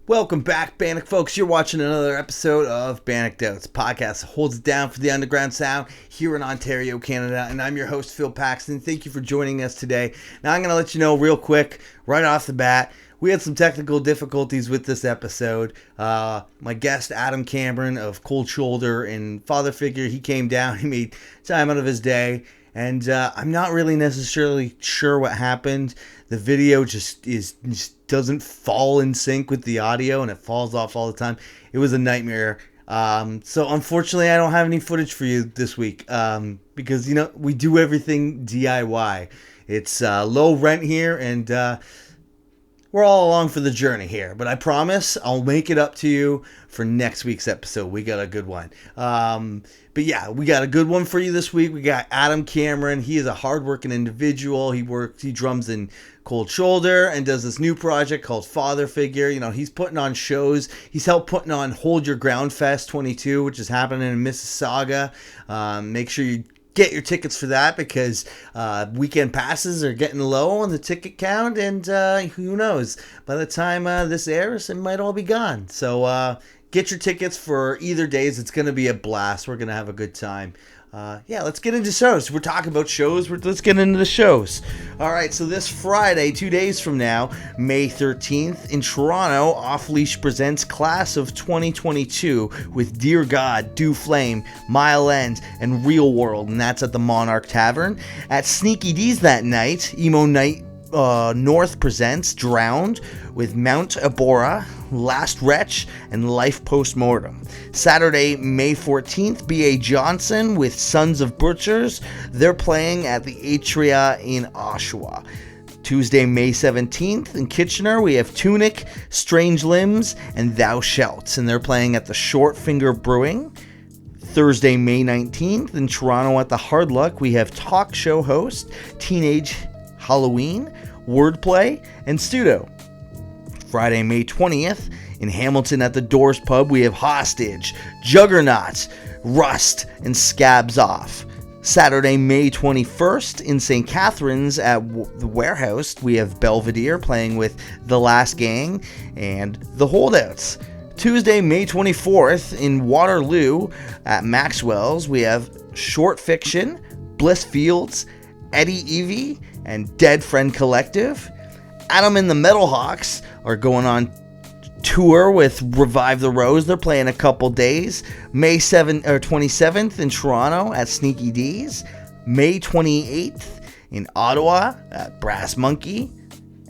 Welcome back, Bannock folks. You're watching another episode of Bannockdotes, podcast that holds it down for the underground sound here in Ontario, Canada. And I'm your host, Phil Paxton. Thank you for joining us today. Now, I'm going to let you know real quick, right off the bat, we had some technical difficulties with this episode. My guest, Adam Cameron of Cold Shoulder and Father Figure, he came down. He made time out of his day. And I'm not really necessarily sure what happened. The video just doesn't fall in sync with the audio, and it falls off all the time. It was a nightmare. So unfortunately, I don't have any footage for you this week because we do everything DIY. It's low rent here, and we're all along for the journey here. But I promise I'll make it up to you for next week's episode. We got a good one. But yeah, we got a good one for you this week. We got Adam Cameron. He is a hardworking individual. He drums in Cold Shoulder and does this new project called Father Figure. He's putting on shows. He's helped putting on Hold Your Ground Fest 22, which is happening in Mississauga. Make sure you get your tickets for that because weekend passes are getting low on the ticket count, and who knows, by the time this airs, it might all be gone. So get your tickets for either days. It's going to be a blast. We're going to have a good time. Let's get into shows. We're talking about shows. Let's get into the shows. All right, so this Friday, 2 days from now, May 13th, in Toronto, Off Leash presents Class of 2022 with Dear God, Do Flame, Mile End, and Real World, and that's at the Monarch Tavern. At Sneaky D's that night, Emo Night North presents Drowned with Mount Abora, Last Wretch, and Life Postmortem. Saturday, May 14th, B.A. Johnson with Sons of Butchers. They're playing at the Atria in Oshawa. Tuesday, May 17th, in Kitchener, we have Tunic, Strange Limbs, and Thou Shalt, and they're playing at the Short Finger Brewing. Thursday, May 19th, in Toronto at the Hard Luck, we have talk show host, Teenage Halloween, Wordplay, and Studo. Friday, May 20th, in Hamilton at the Doors Pub, we have Hostage, Juggernaut, Rust, and Scabs Off. Saturday, May 21st, in St. Catharines at the Warehouse, we have Belvedere playing with The Last Gang and The Holdouts. Tuesday, May 24th, in Waterloo at Maxwell's, we have Short Fiction, Bliss Fields, Eddie Evie, and Dead Friend Collective. Adam and the Metal Hawks are going on tour with Revive the Rose. They're playing a couple days. May 27th in Toronto at Sneaky D's. May 28th in Ottawa at Brass Monkey.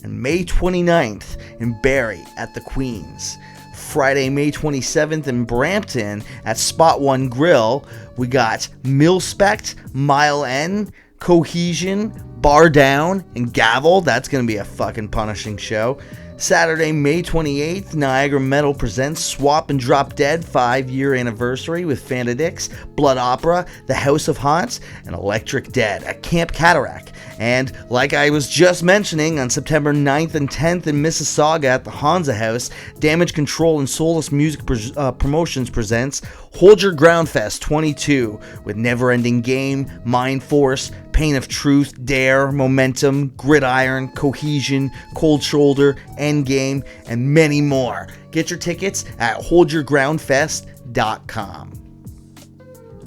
And May 29th in Barrie at the Queens. Friday, May 27th in Brampton at Spot One Grill. We got Milspect, Mile N, Cohesion, Bar Down, and Gavel. That's going to be a fucking punishing show. Saturday, May 28th, Niagara Metal presents Swap and Drop Dead 5-year anniversary with Fandadix, Blood Opera, The House of Haunts, and Electric Dead at Camp Cataract. And like I was just mentioning, on September 9th and 10th in Mississauga at the Hansa House, Damage Control and Soulless Music Promotions presents Hold Your Ground Fest 22 with Never Ending Game, Mind Force, Pain of Truth, Dare, Momentum, Gridiron, Cohesion, Cold Shoulder, Endgame, and many more. Get your tickets at holdyourgroundfest.com.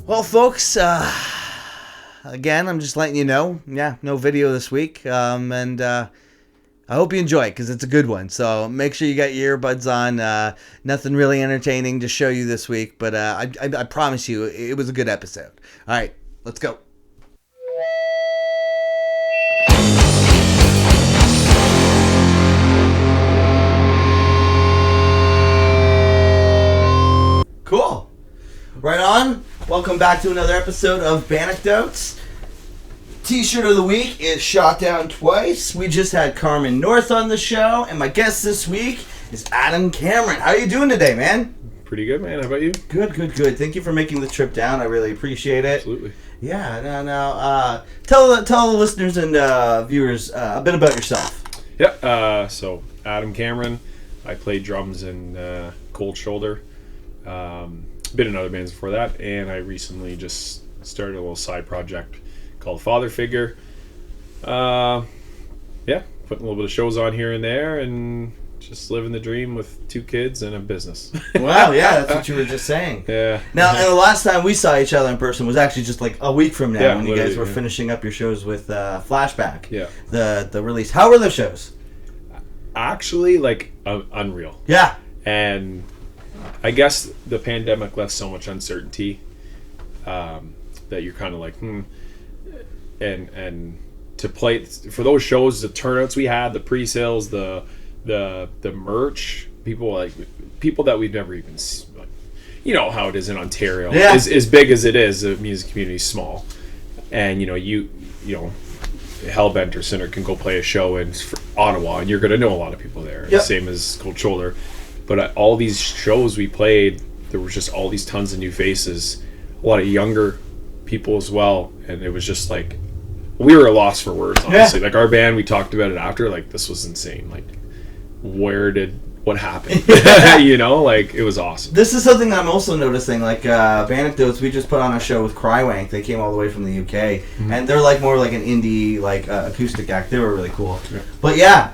Well, folks, again, I'm just letting you know, no video this week, and I hope you enjoy it because it's a good one. So make sure you got your earbuds on. Nothing really entertaining to show you this week, but I promise you it was a good episode. All right, let's go. Cool. Right on. Welcome back to another episode of Bannockdotes. T-shirt of the week is Shot Down Twice. We just had Carmen North on the show, and my guest this week is Adam Cameron. How are you doing today, man? Pretty good, man. How about you? Good. Thank you for making the trip down. I really appreciate it. Absolutely. Yeah. Now, tell the listeners and viewers a bit about yourself. Yeah. So Adam Cameron. I played drums in Cold Shoulder. Been in other bands before that, and I recently just started a little side project called Father Figure. Putting a little bit of shows on here and there, and just living the dream with 2 kids and a business. Wow, yeah, that's what you were just saying. Yeah. Now, and the last time we saw each other in person was actually just like a week from now, Yeah, when you guys were yeah. finishing up your shows with Flashback. Yeah. The release. How were those shows? Actually, like, unreal. Yeah. And I guess the pandemic left so much uncertainty that you're kind of like, and to play for those shows, the turnouts we had, the pre-sales, the merch, people that we've never even seen, like, you know how it is in Ontario. Yeah. As big as it is, the music community is small, and you know Hellbent or Sinner can go play a show in Ottawa, and you're going to know a lot of people there. Yep. Same as Cold Shoulder. But at all these shows we played, there was just all these tons of new faces, a lot of younger people as well, and it was just like, we were lost for words, honestly. Like, our band, we talked about it after, like, this was insane. Like, what happened? You know, like, it was awesome. This is something I'm also noticing, like, Bannockdotes, we just put on a show with Crywank. They came all the way from the UK, and they're, like, more like an indie, like, acoustic act. They were really cool. Yeah. But, yeah,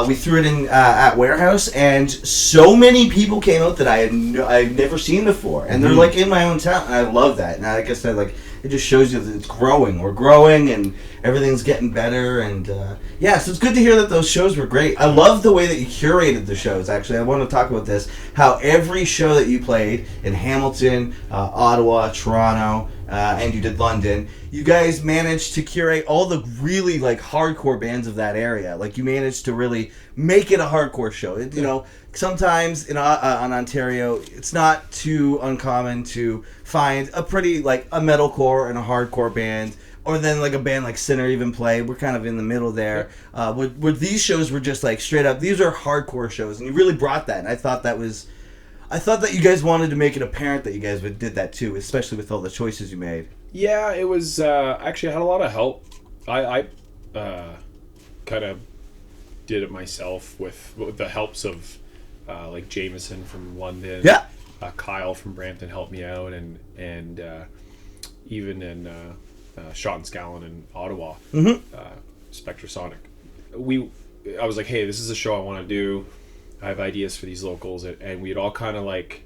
we threw it in at Warehouse, and so many people came out that I've never seen before, and they're, like, in my own town, and I love that. And like I said, like, it just shows you that it's growing. We're growing, and everything's getting better. And so it's good to hear that those shows were great. I love the way that you curated the shows, actually. I want to talk about this. How every show that you played in Hamilton, Ottawa, Toronto, and you did London, you guys managed to curate all the really, like, hardcore bands of that area. Like, you managed to really make it a hardcore show. You know, sometimes on Ontario, it's not too uncommon to find a pretty, like, a metalcore and a hardcore band, or then, like, a band like Sinner even play. We're kind of in the middle there. Where these shows were just, like, straight up, these are hardcore shows, and you really brought that. And I thought that you guys wanted to make it apparent that you guys did that too, especially with all the choices you made. Yeah, it was actually, I had a lot of help. I kind of did it myself with the helps of like Jameson from London. Yeah. Kyle from Brampton helped me out, and even in Sean Scallon in Ottawa, Spectrasonic. I was like, hey, this is a show I want to do. I have ideas for these locals, and we'd all kind of like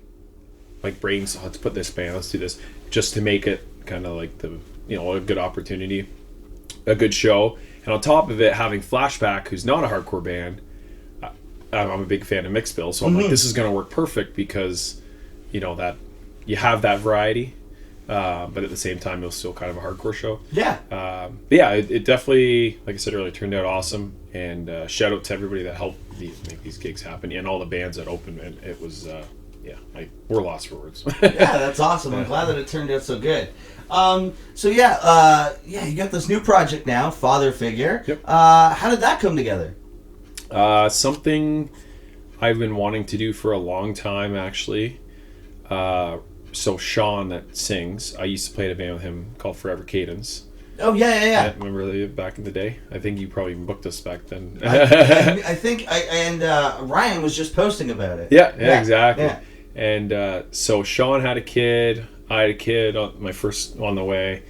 brainstorm. Let's put this band. Let's do this, just to make it kind of like a good opportunity, a good show. And on top of it, having Flashback, who's not a hardcore band, I'm a big fan of Mixed Bill, so I'm like, this is going to work perfect because that you have that variety, but at the same time, it was still kind of a hardcore show. Yeah. But yeah, it definitely, like I said earlier, turned out awesome. And shout out to everybody that helped make these gigs happen, and all the bands that opened. And it was, we're lost for words. Yeah, that's awesome. I'm glad that it turned out so good. You got this new project now, Father Figure. Yep. How did that come together? Something I've been wanting to do for a long time, actually. So Sean that sings, I used to play in a band with him called Forever Cadence. Oh, yeah. Remember back in the day? I think you probably booked us back then. I think Ryan was just posting about it. Yeah, exactly. Yeah. And so Sean had a kid, I had a kid, my first on the way,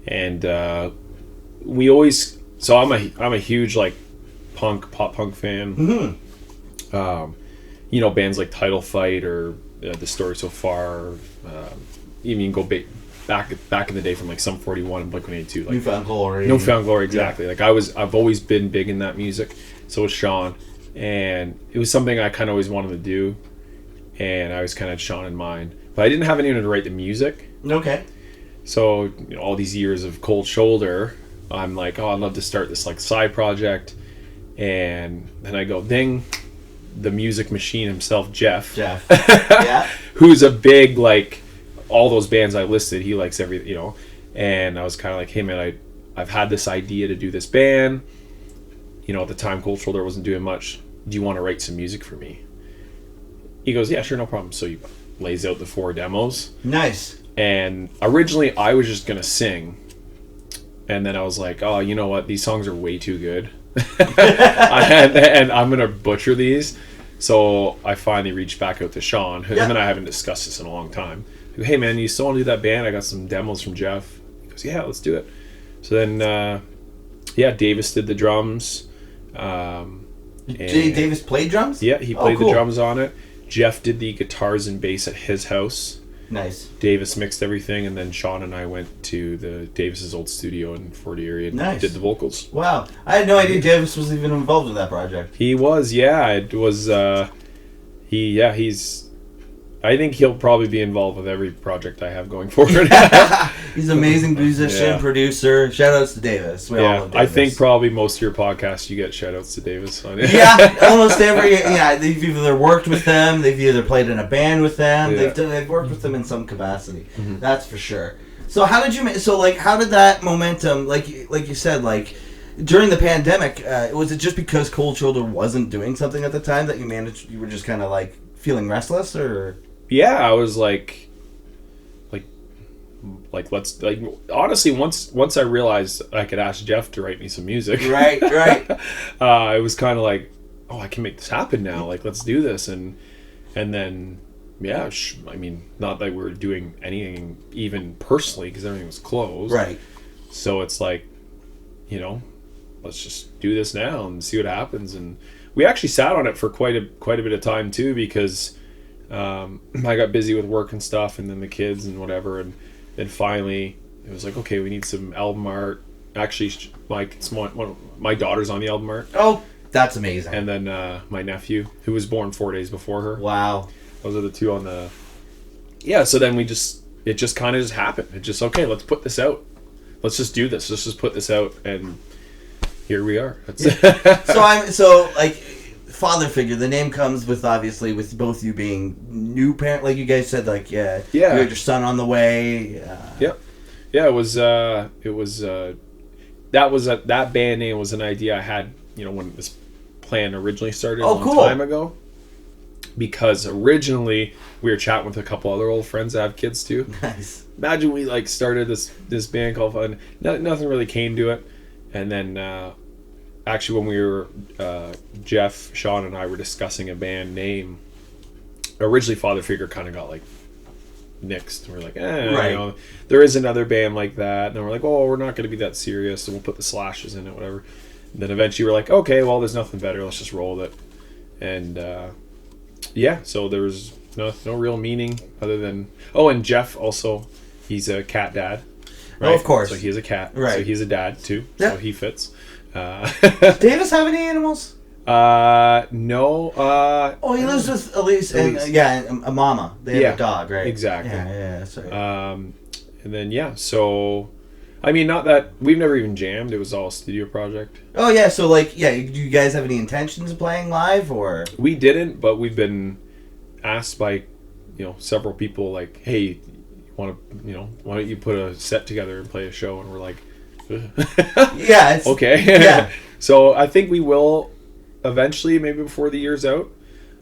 and we always. So I'm a huge like pop punk fan. Mm-hmm. Bands like Title Fight or The Story So Far. Even you can go back in the day from like Sum 41 and Blink-182, like Newfound Glory, exactly. Yeah. Like I've always been big in that music. So was Sean, and it was something I kind of always wanted to do, and I was kind of had Sean in mind, but I didn't have anyone to write the music. Okay. So all these years of Cold Shoulder, I'm like, I'd love to start this like side project, and then I go ding, the music machine himself, Jeff. Yeah. Who's a big like. All those bands I listed, he likes everything, and I was kind of like, hey man, I've had this idea to do this band, at the time Cold Shoulder wasn't doing much, do you want to write some music for me? He goes, yeah, sure, no problem. So he lays out the 4 demos. Nice. And originally I was just gonna sing, and then I was like, oh, you know what, these songs are way too good and I'm gonna butcher these. So I finally reached back out to Sean, him and I haven't discussed this in a long time. Hey man, you still want to do that band? I got some demos from Jeff. He goes, yeah, let's do it. So then Davis did the drums, Davis played drums? Yeah, he played cool. the drums on it. Jeff did the guitars and bass at his house. Nice. Davis mixed everything, and then Sean and I went to the Davis's old studio in Fort Erie and Nice. did the vocals. Wow. I had no idea Davis was even involved in that project. He was, yeah. It was, he's... I think he'll probably be involved with every project I have going forward. He's an amazing musician, producer. Shout outs to Davis. We all love Davis. I think probably most of your podcasts you get shout outs to Davis on it. Yeah, almost every. Yeah, they've either worked with them, they've either played in a band with them, they've worked with them in some capacity. Mm-hmm. That's for sure. So how did you? So like, how did that momentum? Like you said, like during the pandemic, was it just because Cold Shoulder wasn't doing something at the time that you managed? You were just kind of like feeling restless, or? Yeah, I was like let's like honestly once I realized I could ask Jeff to write me some music. Right. It was kind of like, oh, I can make this happen now. Like, let's do this, and then I mean, not that we were doing anything even personally because everything was closed. Right. So it's like, let's just do this now and see what happens. And we actually sat on it for quite a bit of time too, because I got busy with work and stuff, and then the kids and whatever, and then finally it was like, okay, we need some album art. Actually, my daughter's on the album art. Oh, that's amazing. And then my nephew, who was born 4 days before her. Wow. Those are the two on the. Yeah, so then it just kind of just happened. It just, okay, let's put this out. Let's just do this. Let's just put this out, and here we are. So father figure, the name comes with, obviously, with both you being new parent, like you guys said, like you had your son on the way. Yep. Yeah, it was that band name was an idea I had, when this plan originally started a long time ago. Because originally we were chatting with a couple other old friends that have kids too. Nice. Imagine we like started this band called Fun. Nothing really came to it, and then actually when we were Jeff, Sean, and I were discussing a band name. Originally, Father Figure kind of got like nixed. We're like, right. There is another band like that, and then we're like, oh, we're not going to be that serious, so we'll put the slashes in it, whatever. And then eventually we're like, okay, well, there's nothing better. Let's just roll with it. And so there was no real meaning other than and Jeff also, he's a cat dad. Right? Oh, of course. So he has a cat. Right. So he's a dad ttoo. Yep. So he fits. Davis have any animals? No. He lives with Elise and a mama. They have a dog, right? Exactly. Yeah. Sorry. And then so, I mean, not that we've never even jammed. It was all a studio project. Oh yeah. So do you guys have any intentions of playing live, or? We didn't, but we've been asked by, several people like, hey, why don't you put a set together and play a show? And we're like, yeah. Okay. Yeah. So I think we will eventually, maybe before the year's out.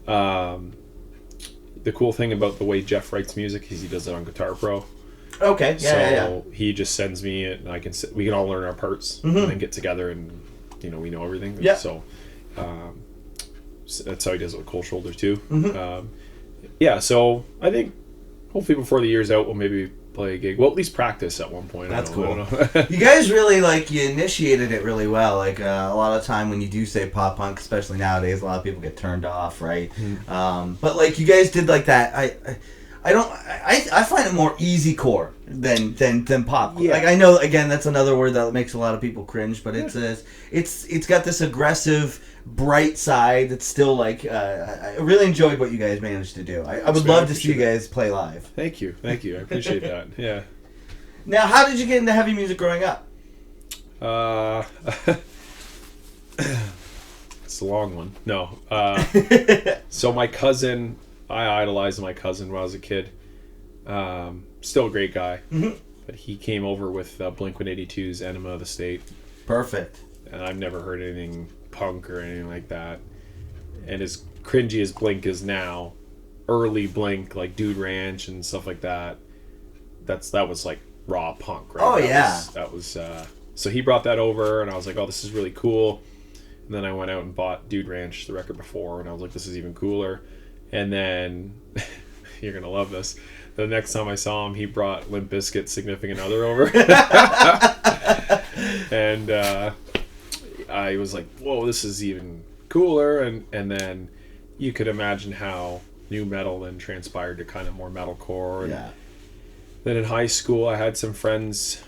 The cool thing about the way Jeff writes music is he does it on Guitar Pro. Okay. So he just sends me it, and we can all learn our parts and then get together, and we know everything. Yeah. So that's how he does it with Cold Shoulder too. Mm-hmm. So I think hopefully before the year's out we'll maybe play a gig. Well, at least practice at one point. That's cool. I don't know. You guys really you initiated it really well. Like a lot of time when you do say pop punk, especially nowadays, a lot of people get turned off, right? Mm-hmm. But you guys did like that. I find it more easy core than pop. Yeah. Like I know, again, that's another word that makes a lot of people cringe, but it's got this aggressive, bright side that's still I really enjoyed what you guys managed to do. I would love to see you guys play live. Thank you. I appreciate that. Yeah. Now, how did you get into heavy music growing up? It's a long one. No. So my cousin, I idolized my cousin when I was a kid. Still a great guy. Mm-hmm. But he came over with Blink-182's Enema of the State. Perfect. And I've never heard anything punk or anything like that. And as cringy as Blink is now, early Blink, like Dude Ranch and stuff like that, that was like raw punk, right? Oh, That was so he brought that over, and I was like, oh, this is really cool. And then I went out and bought Dude Ranch, the record before, and I was like, this is even cooler. And then, you're going to love this, the next time I saw him, he brought Limp Bizkit's Significant Other over. And I was like, whoa, this is even cooler, and then you could imagine how new metal then transpired to kind of more metalcore. Yeah. Then in high school, I had some friends,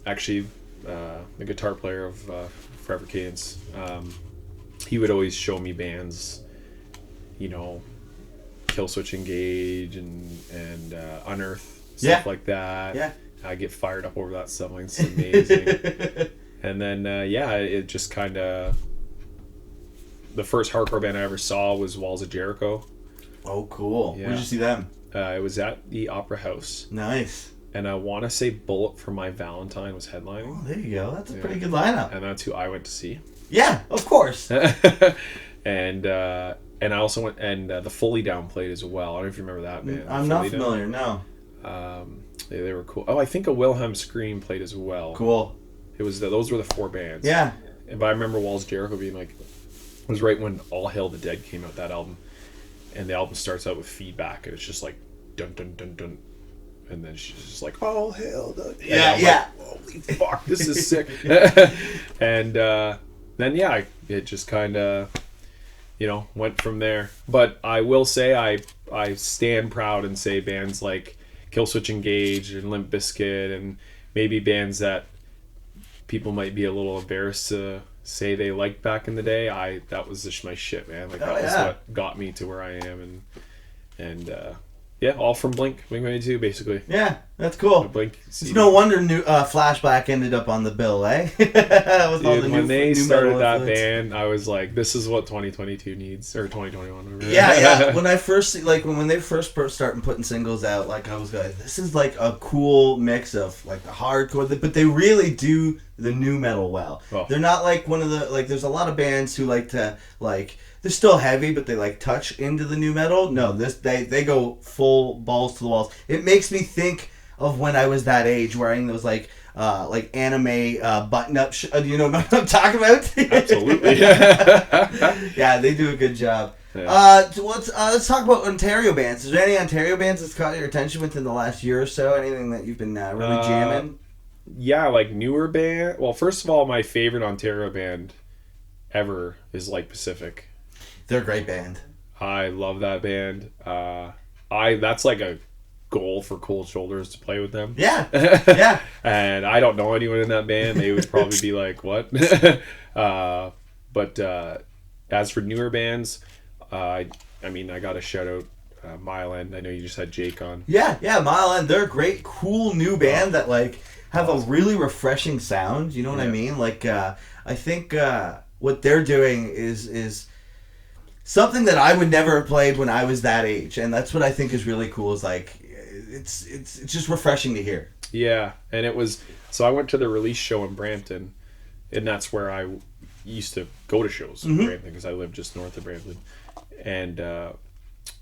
actually, the guitar player of Forever Cadence. He would always show me bands, you know, Killswitch Engage and Unearth, stuff like that. Yeah. I get fired up over that stuff. Like, it's amazing. And then, it just kind of... The first hardcore band I ever saw was Walls of Jericho. Oh, cool. Yeah. Where'd you see them? It was at the Opera House. Nice. And I want to say Bullet for My Valentine was headlining. Oh, there you go. That's a pretty good lineup. And that's who I went to see. Yeah, of course. And I also went, and the Fully Down played as well. I don't know if you remember that band. I'm not familiar, no. They were cool. Oh, I think a Wilhelm Scream played as well. Cool. It was those were the 4 bands. Yeah. But I remember Walls of Jericho being like, it was right when All Hail the Dead came out, that album. And the album starts out with feedback, and it's just like, dun dun dun dun. And then she's just like, All Hail the Dead. Yeah. Like, holy fuck, this is sick. And then, it just kind of, went from there. But I will say I stand proud and say bands like Killswitch Engage and Limp Bizkit, and maybe bands that people might be a little embarrassed to say they liked back in the day. That was just my shit, man. Like, that was what got me to where I am, and all from Blink 182, basically. Yeah, that's cool. Blink. It's no wonder Flashback ended up on the bill, eh? When they started that band, I was like, this is what 2022 needs, or 2021. Yeah. When I first, when they first started putting singles out, I was like, this is like a cool mix of the hardcore, but they really do the new metal well. Oh. They're not like one of the, there's a lot of bands who like to, they're still heavy, but they touch into the new metal. No, they go full balls to the walls. It makes me think of when I was that age, wearing those anime button-up. You know what I'm talking about? Absolutely. Yeah, they do a good job. Yeah. Let's talk about Ontario bands. Is there any Ontario bands that's caught your attention within the last year or so? Anything that you've been really jamming? Yeah, newer band. Well, first of all, my favorite Ontario band ever is Pacific. They're a great band. I love that band. That's a goal for Cold Shoulders to play with them. Yeah. Yeah. And I don't know anyone in that band. They would probably be like, what? But as for newer bands, I got to shout out Mile End. I know you just had Jake on. Yeah, Mile End. They're a great, cool new band that have a really refreshing sound. You know what I mean? I think what they're doing is something that I would never have played when I was that age, and that's what I think is really cool. Is it's just refreshing to hear. Yeah, and it was. So I went to the release show in Brampton, and that's where I used to go to shows in Brampton because I lived just north of Brampton, and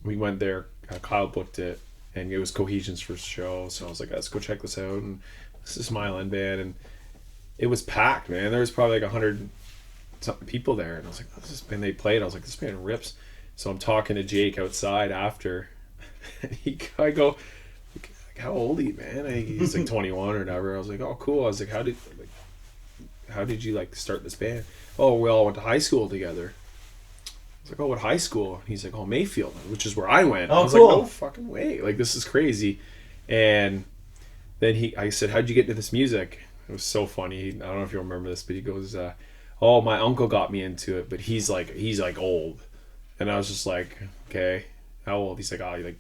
we went there. Kyle booked it, and it was Cohesion's first show, so I was like, let's go check this out. And this is Mile End band, and it was packed, man. There was probably 100 something people there, and I was like, this band they played. I was like, this band rips. So I'm talking to Jake outside after, and I go, how old are you, man? He's 21 or whatever. I was like, oh, cool. I was like, how did you start this band? Oh, we all went to high school together. I was like, oh, what high school? And he's like, oh, Mayfield, which is where I went. Oh, I was cool. like, no fucking way. This is crazy. And then I said, how'd you get into this music? It was so funny. I don't know if you remember this, but he goes, oh, my uncle got me into it, but he's old. And I was just like, okay, how old? He's like, oh, you're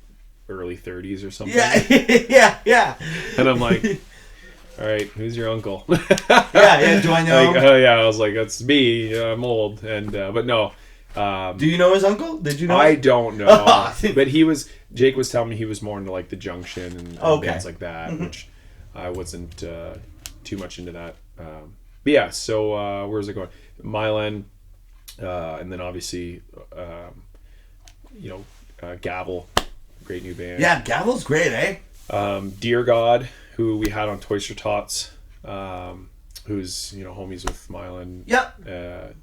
early 30s or something. Yeah. And I'm like, all right, who's your uncle? Yeah, do I know him? Oh, yeah, I was like, that's me. I'm old. And but no. Do you know his uncle? Did you know I him? don't know. But Jake was telling me he was more into the Junction and bands like that, which I wasn't too much into that. But yeah, so where's it going? Mile End, and then obviously, Gavel, great new band. Yeah, Gavel's great, eh? Dear God, who we had on Toys for Tots, who's homies with Mile End. Yep.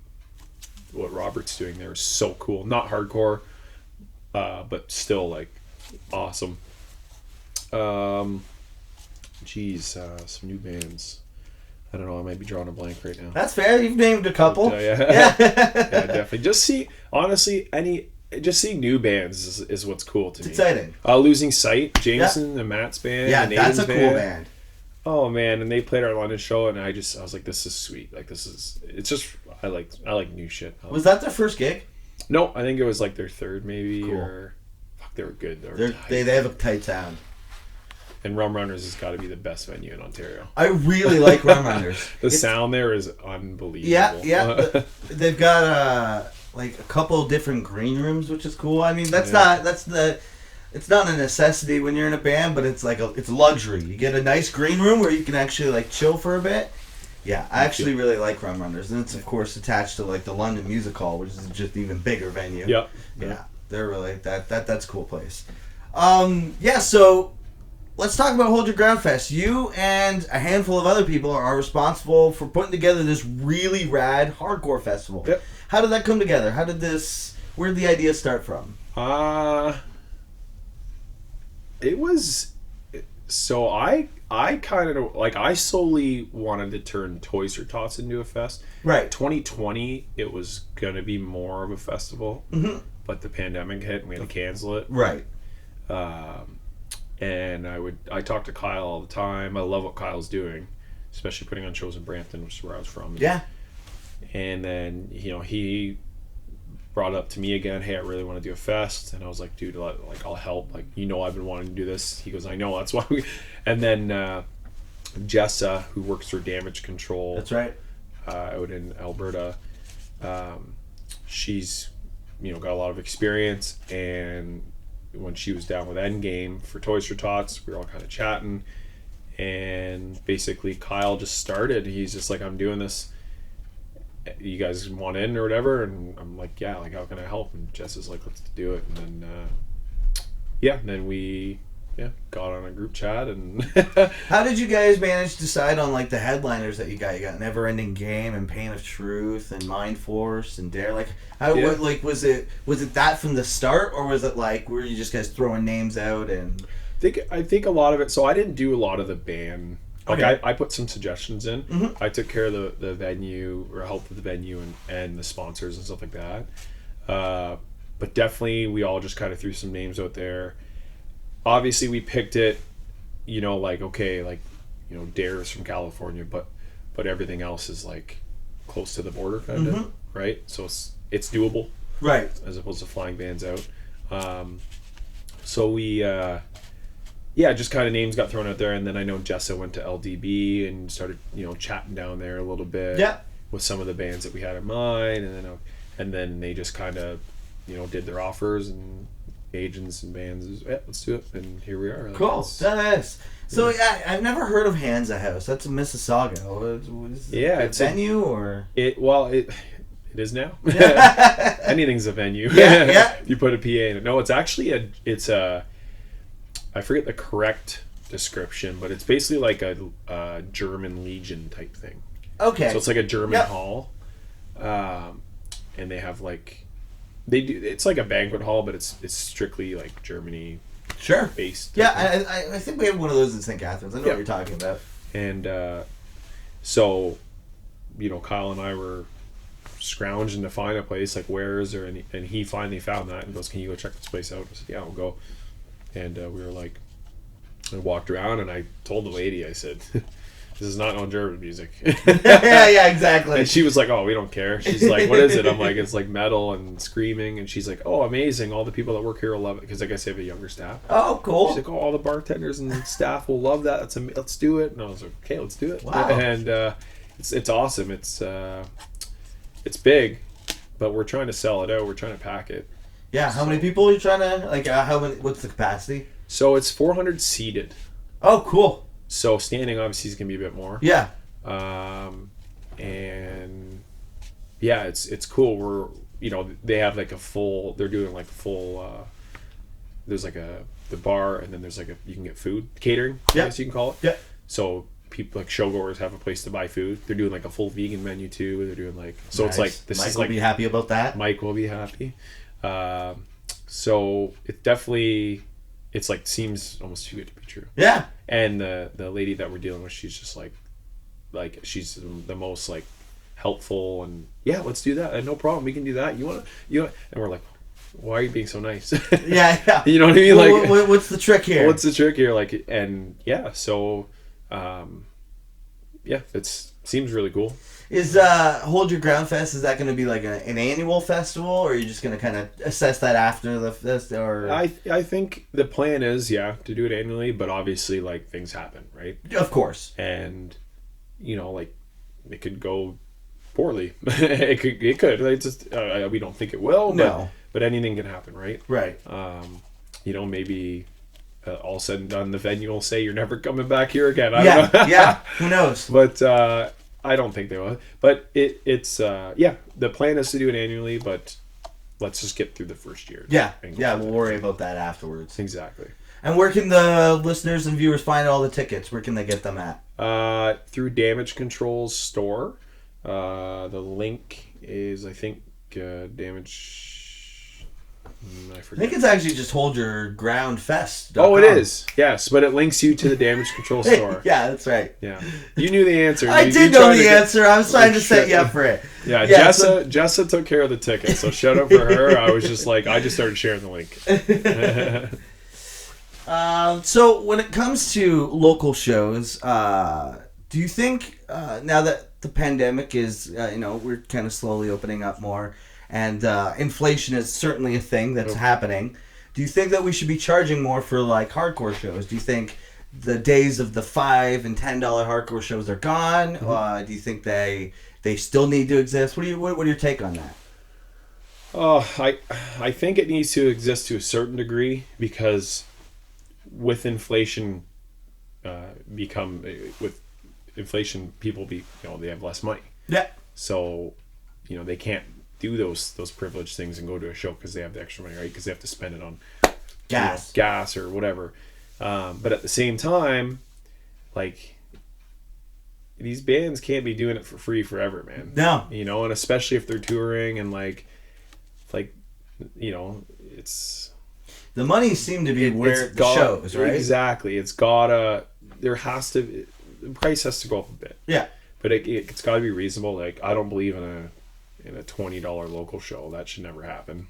What Robert's doing there is so cool. Not hardcore, but still awesome. Some new bands. I don't know. I might be drawing a blank right now. That's fair. You've named a couple. Yeah, definitely. Just seeing new bands is what's cool to me. Exciting. Losing Sight, Jameson and Matt's band. Yeah, and that's Aiden's a cool band. Oh man, and they played our London show, and I was like, this is sweet. Like I like new shit. Was that their first gig? No, I think it was like their third maybe. Cool. Or fuck, they were good. They have a tight sound. And Rum Runners has got to be the best venue in Ontario. I really like Rum Runners. Sound there is unbelievable. Yeah. They've got like a couple different green rooms, which is cool. I mean, it's not a necessity when you're in a band, but it's like it's luxury. You get a nice green room where you can actually like chill for a bit. Yeah, I actually really like Rum Runners, and it's of course attached to like the London Music Hall, which is just even bigger venue. Yep. Yeah, they're really that's a cool place. So let's talk about Hold Your Ground Fest. You and a handful of other people are responsible for putting together this really rad hardcore festival. Yep. How did that come together? Where did the idea start from? It was, so I kind of, like, I solely wanted to turn Toys for Tots into a fest. Right. 2020, it was going to be more of a festival, but the pandemic hit and we had to cancel it. Right. And I talk to Kyle all the time. I love what Kyle's doing, especially putting on shows in Brampton, which is where I was from. Yeah. And then, he brought it up to me again, hey, I really want to do a fest. And I was like, dude, like, I'll help. Like, I've been wanting to do this. He goes, I know, that's why And then Jessa, who works for Damage Control. That's right. Out in Alberta. She's, got a lot of experience. And when she was down with Endgame for Toys for Tots, we were all kind of chatting. And basically Kyle just started. He's just like, I'm doing this. You guys want in or whatever? And I'm like, yeah, like, how can I help? And Jess is like, let's do it. And then we got on a group chat. And how did you guys manage to decide on like the headliners that you got? You got Never Ending Game and Pain of Truth and Mind Force and Dare. Like, was it that from the start, or was it like, were you just guys throwing names out? And I think a lot of it. So I didn't do a lot of the band. Like, okay. I put some suggestions in. I took care of the venue, or helped with the venue and the sponsors and stuff like that. But definitely we all just kind of threw some names out there. Obviously we picked it, like, okay, like, Dare is from California, but everything else is like close to the border kind of, right? So it's doable. Right. As opposed to flying bands out. So we just kind of names got thrown out there, and then I know Jessa went to LDB and started, chatting down there a little bit. Yeah. With some of the bands that we had in mind, and then they just kind of, did their offers, and agents and bands. Let's do it, and here we are. Like, cool. That is. So I've never heard of Hansa House. That's in Mississauga. It's a venue or it is now. Anything's a venue. Yeah. You put a PA in it. No, it's actually I forget the correct description, but it's basically like a German Legion type thing. Okay. So it's like a German hall, and they have like, it's like a banquet hall, but it's strictly like Germany. Sure. Based. Yeah, I think we have one of those in St. Catharines. I know what you're talking about. And so, Kyle and I were scrounging to find a place, like, where is there? And he finally found that and goes, can you go check this place out? I said, yeah, we'll go. And we were like, I walked around and I told the lady, I said, this is not on German music. yeah, exactly. And she was like, oh, we don't care. She's like, what is it? I'm like, it's like metal and screaming. And she's like, oh, amazing. All the people that work here will love it. Because I guess they have a younger staff. Oh, cool. She's like, oh, all the bartenders and staff will love that. Let's do it. And I was like, okay, let's do it. Wow. And it's awesome. It's big, but we're trying to sell it out. We're trying to pack it. Yeah, how many people are you trying to, like, what's the capacity? So it's 400 seated. Oh, cool. So standing obviously is going to be a bit more. Yeah. And yeah, it's cool. We're, they have like they're doing like full, there's like the bar, and then there's like you can get food, catering, I guess you can call it. Yeah. So people, like, showgoers have a place to buy food. They're doing like a full vegan menu too. They're doing like, so nice. It's like, Mike will be happy about that. Mike will be happy. So it definitely, it's like, seems almost too good to be true. Yeah. And the lady that we're dealing with, she's just like, like she's the most like helpful and let's do that. No problem. We can do that. And we're like, why are you being so nice? Yeah. You know what I mean? Like, what's the trick here? What's the trick here? Like, and so, it seems really cool. Is Hold Your Ground Fest, is that going to be like an annual festival, or are you just going to kind of assess that after the fest? Or I think the plan is to do it annually, but obviously like things happen, right? Of course. And like it could go poorly. it could. It's just we don't think it will. No. But anything can happen, right? Right. Maybe all said and done, the venue will say you're never coming back here again. I don't know. Yeah. Who knows? But I don't think they will. But it's the plan is to do it annually, but let's just get through the first year. Yeah. We'll worry about that afterwards. Exactly. And where can the listeners and viewers find all the tickets? Where can they get them at? Through Damage Control's store. The link is, I think, Damage. I forget. I think it's actually just Hold Your Ground Fest. Oh, it is. Yes, but it links you to the Damage Control store. Yeah, that's right. Yeah, you knew the answer. I did know the answer. I was trying to set you up for it. Yeah, Jessa took care of the ticket, so shout out for her. I was just like, I just started sharing the link. So when it comes to local shows, do you think now that the pandemic is, we're kind of slowly opening up more, and inflation is certainly a thing that's happening, do you think that we should be charging more for like hardcore shows? Do you think the days of the $5 and $10 hardcore shows are gone? Mm-hmm. Do you think they still need to exist? What are your take on that? I think it needs to exist to a certain degree, because with inflation, people they have less money. Yeah. So, they can't do those privileged things and go to a show because they have the extra money, right? Because they have to spend it on gas or whatever. But at the same time, like, these bands can't be doing it for free forever, man. No. And especially if they're touring and it's... The money seemed to be where the shows, right? Exactly. The price has to go up a bit. Yeah. But it's got to be reasonable. Like, I don't believe in a $20 local show. That should never happen.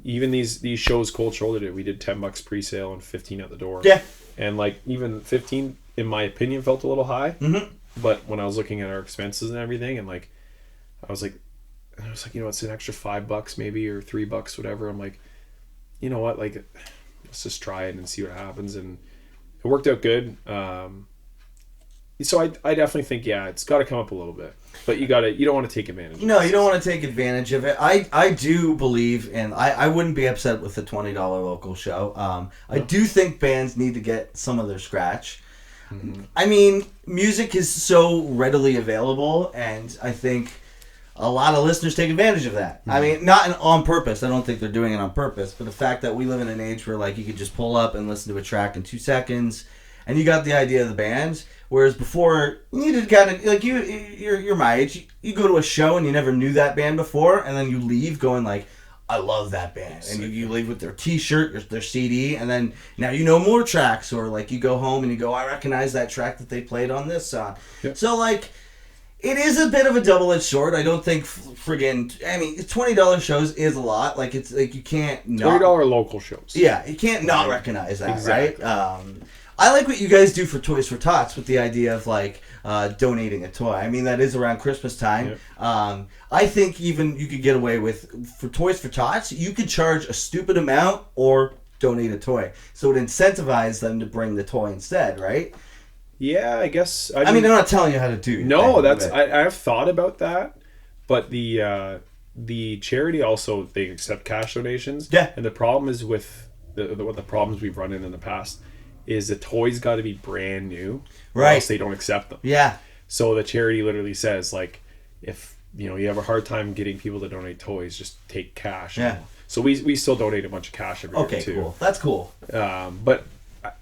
Even these shows Cold Shoulder did, we did $10 pre-sale and $15 at the door. Yeah. And like even 15, in my opinion, felt a little high. Mm-hmm. But when I was looking at our expenses and everything, and like, I was like, it's an extra $5 maybe, or $3, whatever. I'm like, you know what? Like, let's just try it and see what happens. And it worked out good. So I definitely think, it's got to come up a little bit. But you don't want to take advantage of it. No, you don't want to take advantage of it. I do believe, and I wouldn't be upset with the $20 local show. I do think bands need to get some of their scratch. Mm-hmm. I mean, music is so readily available, and I think a lot of listeners take advantage of that. Mm-hmm. I mean, not on purpose. I don't think they're doing it on purpose. But the fact that we live in an age where like you could just pull up and listen to a track in 2 seconds, and you got the idea of the band. Whereas before, you needed kind of like you're my age. You go to a show and you never knew that band before, and then you leave going like, I love that band, and you leave with their T-shirt, their CD, and then now you know more tracks, or like you go home and you go, I recognize that track that they played on this song. Yep. So like, it is a bit of a double-edged sword. I don't think $20 shows is a lot. Like it's like you can't not $30 local shows. Yeah, you can't not recognize that, exactly. Right? I like what you guys do for Toys for Tots with the idea of like donating a toy. I mean, that is around Christmas time. Yep. I think even you could get away with, for Toys for Tots, you could charge a stupid amount or donate a toy. So it incentivizes them to bring the toy instead, right? Yeah, I guess. I mean, I'm not telling you how to do it. No, I've thought about that, but the charity also, they accept cash donations. Yeah. And the problem is with the problems we've run in the past is the toys got to be brand new, right? Or else they don't accept them. Yeah. So the charity literally says, like, if you have a hard time getting people to donate toys, just take cash. Yeah. So we still donate a bunch of cash every year too. Okay, cool. That's cool. But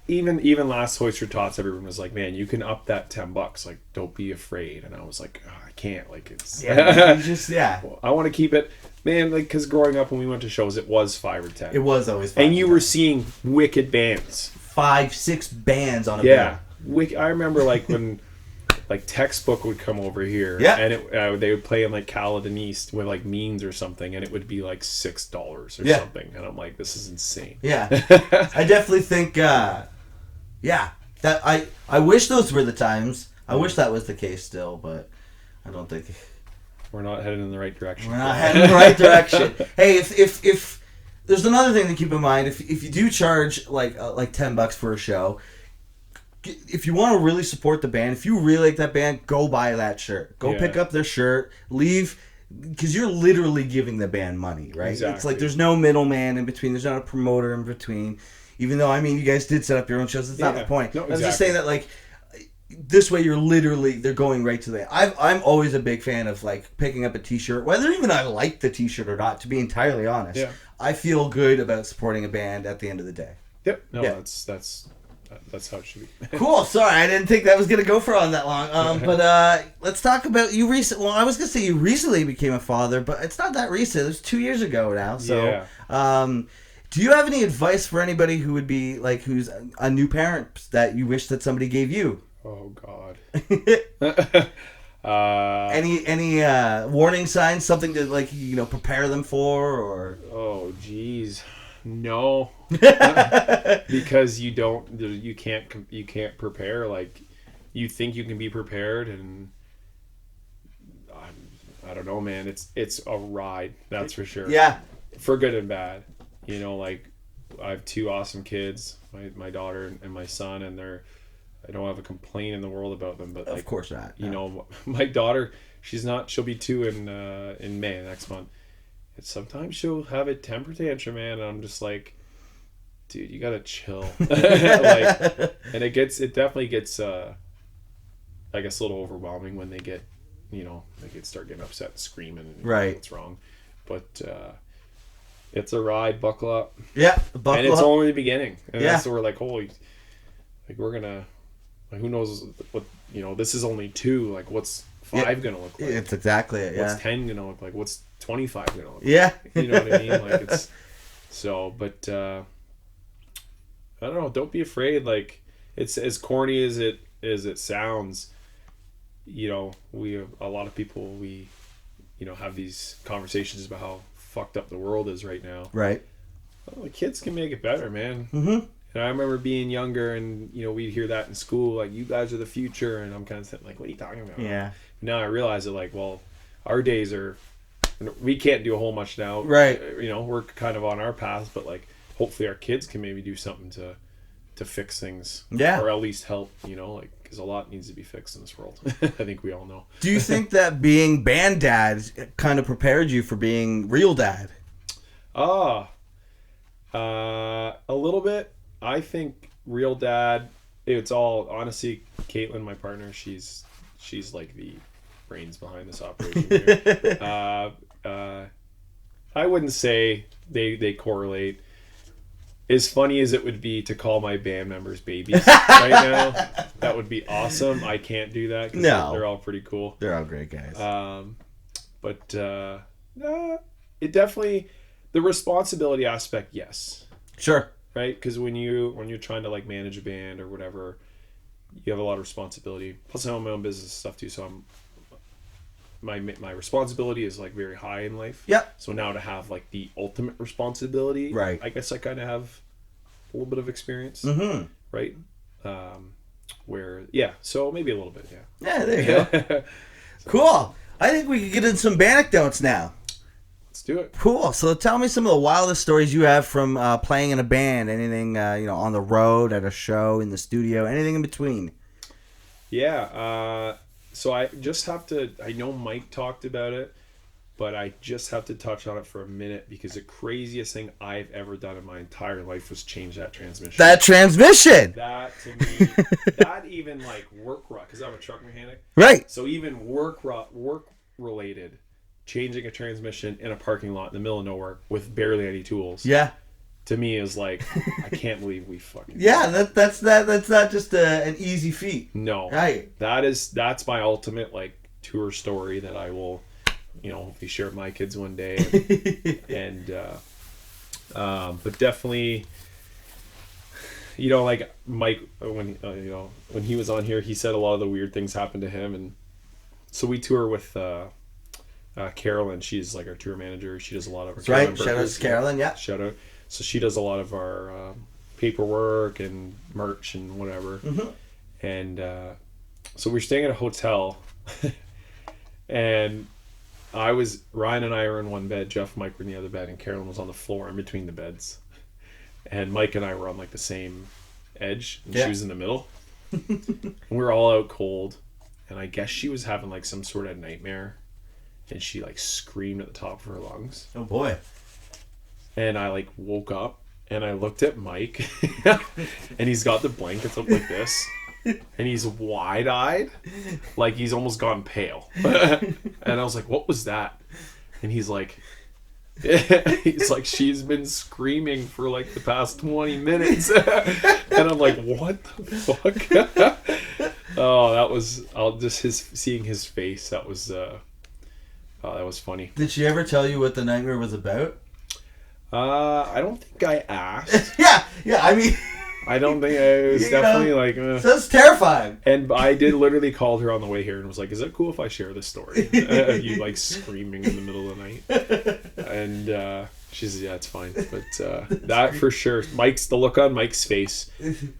even last Toys for Tots, everyone was like, man, you can up that $10. Like, don't be afraid. And I was like, I can't. Like, it's I want to keep it. Man, like, because growing up when we went to shows, it was 5 or 10. It was always 5. And you were seeing wicked bands. 5, 6 bands on a bill. I remember like when like Textbook would come over here, Yeah, and they would play in like Caledon East with like Means or something, and it would be like $6 or something, and I'm like, this is insane. Yeah, I definitely think, that I wish those were the times. I wish that was the case still, but I don't think we're not headed in the right direction. We're not heading in the right direction. Hey, if there's another thing to keep in mind, if you do charge like $10 for a show, if you want to really support the band, if you really like that band, go buy that shirt. Go pick up their shirt. Leave, because you're literally giving the band money, right? Exactly. It's like there's no middleman in between. There's not a promoter in between. Even though, I mean, you guys did set up your own shows. That's not the point. No, I was just saying that, like, this way they're going right to the... I'm always a big fan of, like, picking up a t-shirt, whether even I like the t-shirt or not, to be entirely honest. Yeah. I feel good about supporting a band at the end of the day. Yep. No, that's how it should be. Cool. Sorry, I didn't think that was going to go for on that long. But let's talk about you recently. Well, I was going to say you recently became a father, but it's not that recent. It was 2 years ago now. So, do you have any advice for anybody who would be like, who's a new parent that you wish that somebody gave you? Oh God. Any warning signs? Something to like prepare them for, or? Oh geez, no. Because you can't prepare. Like, you think you can be prepared, and I don't know, man. It's a ride, that's for sure. Yeah. For good and bad. Like, I have 2 awesome kids, my daughter and my son, and I don't have a complaint in the world about them, but like, of course not. My daughter, she'll be 2 in May next month. And sometimes she'll have a temper tantrum, man, and I'm just like, dude, you gotta chill. And it definitely gets I guess a little overwhelming when they get start getting upset and screaming and right. What's wrong. But it's a ride, buckle up. Yeah, and it's only the beginning. And that's what we're like, holy, like, we're gonna, like, who knows what, this is only 2, like, what's 5 gonna look like? It's exactly it. What's 10 gonna look like? What's 25 gonna look like? Yeah. You know what I mean? Like, it's so, but I don't know, don't be afraid. Like, it's as corny as it sounds. We have a lot of people, we have these conversations about how fucked up the world is right now. Right. Well, the kids can make it better, man. Mm-hmm. And I remember being younger, and we'd hear that in school, like, you guys are the future, and I'm kind of like, what are you talking about? Yeah. Now I realize that, like, well, our days are, we can't do a whole much now. Right. We're kind of on our path, but like, hopefully our kids can maybe do something to fix things. Yeah. Or at least help, like, because a lot needs to be fixed in this world. I think we all know. Do you think that being band dad kind of prepared you for being real dad? A little bit. I think real dad, it's all, honestly, Caitlin, my partner, she's like the brains behind this operation here. I wouldn't say they correlate. As funny as it would be to call my band members babies right now, that would be awesome. I can't do that because they're all pretty cool. They're all great guys. But it definitely, the responsibility aspect, yes. Sure. Right? Because when you're trying to like manage a band or whatever, you have a lot of responsibility. Plus I own my own business stuff too, so my responsibility is like very high in life. Yeah. So now to have like the ultimate responsibility, right? I guess I kind of have a little bit of experience, right? So maybe a little bit, yeah. Yeah, there you go. Cool. I think we could get into some anecdotes now. Let's do it. Cool. So tell me some of the wildest stories you have from playing in a band. Anything on the road, at a show, in the studio, anything in between. Yeah. So I just have to, I know Mike talked about it, but I just have to touch on it for a minute because the craziest thing I've ever done in my entire life was change that transmission. That transmission! That, to me, that even like because I'm a truck mechanic. Right. So even work related, changing a transmission in a parking lot in the middle of nowhere with barely any tools. Yeah. To me is like, I can't believe we fucking... Yeah, that's not just an easy feat. No. Right. That's my ultimate like tour story that I will, hopefully share with my kids one day. And but definitely, you know, like Mike, when when he was on here, he said a lot of the weird things happened to him, and so we tour with Carolyn. She's like our tour manager. She does a lot of our That's right. Shout out to Carolyn. Yeah. Shout out. So she does a lot of our paperwork and merch and whatever. Mm-hmm. And so we were staying at a hotel, and Ryan and I were in one bed. Jeff and Mike were in the other bed, and Carolyn was on the floor in between the beds. And Mike and I were on like the same edge, and she was in the middle. And we were all out cold, and I guess she was having like some sort of nightmare, and she like screamed at the top of her lungs. Oh boy. And I like woke up, and I looked at Mike, and he's got the blankets up like this, and he's wide-eyed, like he's almost gone pale. And I was like, what was that? And he's like, she's been screaming for like the past 20 minutes. And I'm like, what the fuck? Oh, that was, seeing his face, that was funny. Did she ever tell you what the nightmare was about? I don't think I asked. yeah, I mean... I don't think it was definitely like... That's terrifying. And I did literally call her on the way here and was like, is it cool if I share this story? Of you like screaming in the middle of the night. And she said, yeah, it's fine. But that for sure, the look on Mike's face,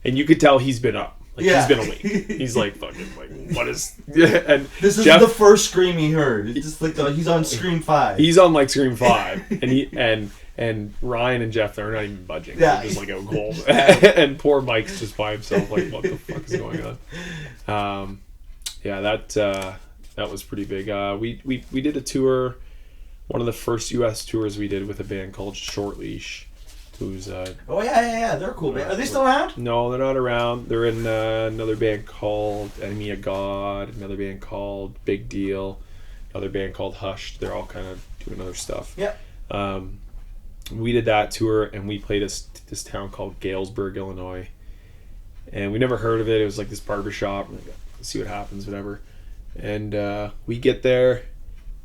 and you could tell he's been up. Like he's been awake. He's like, fucking, like, what is... And this is Jeff, the first scream he heard. It's just like he's on Scream 5. He's on like Scream 5. And Ryan and Jeff, they're not even budging. Yeah. They're just like out cold. And poor Mike's just by himself, like, what the fuck is going on? Yeah, that was pretty big. We did a tour, one of the first U.S. tours we did with a band called Short Leash, who's... oh, yeah, they're a cool band. Are they still around? No, they're not around. They're in another band called Enemy of God, another band called Big Deal, another band called Hushed. They're all kind of doing other stuff. Yeah. We did that tour, and we played this town called Galesburg, Illinois, and we never heard of it. It was like this barbershop. Like, let's see what happens, whatever. And we get there,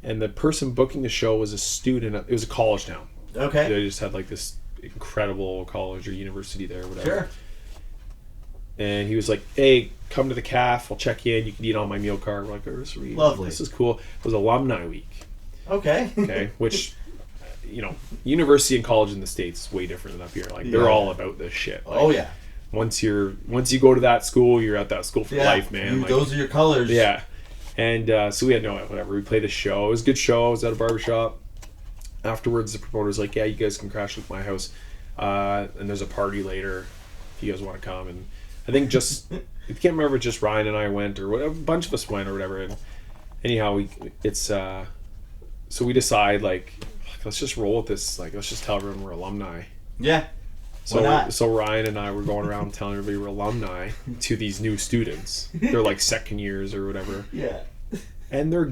and the person booking the show was a student. It was a college town. Okay. They just had like this incredible college or university there, whatever. Sure. And he was like, "Hey, come to the caf. I'll check you in. You can eat on my meal card." We're like, "Oh, sweet. Lovely. This is cool." It was Alumni Week. Okay. Which, university and college in the States is way different than up here. Like they're all about this shit. Like, oh yeah. Once you go to that school, you're at that school for life, man. Those are your colors. Yeah. And so we had whatever. We played a show. It was a good show. I was at a barbershop. Afterwards, the promoter's like, "Yeah, you guys can crash at my house. And there's a party later if you guys want to come." And I think I can't remember if just Ryan and I went or whatever. A bunch of us went or whatever. And anyhow, so we decide like, let's just roll with this. Like, let's just tell everyone we're alumni. Yeah. Why not? So Ryan and I were going around telling everybody we're alumni to these new students. They're like second years or whatever. Yeah. And they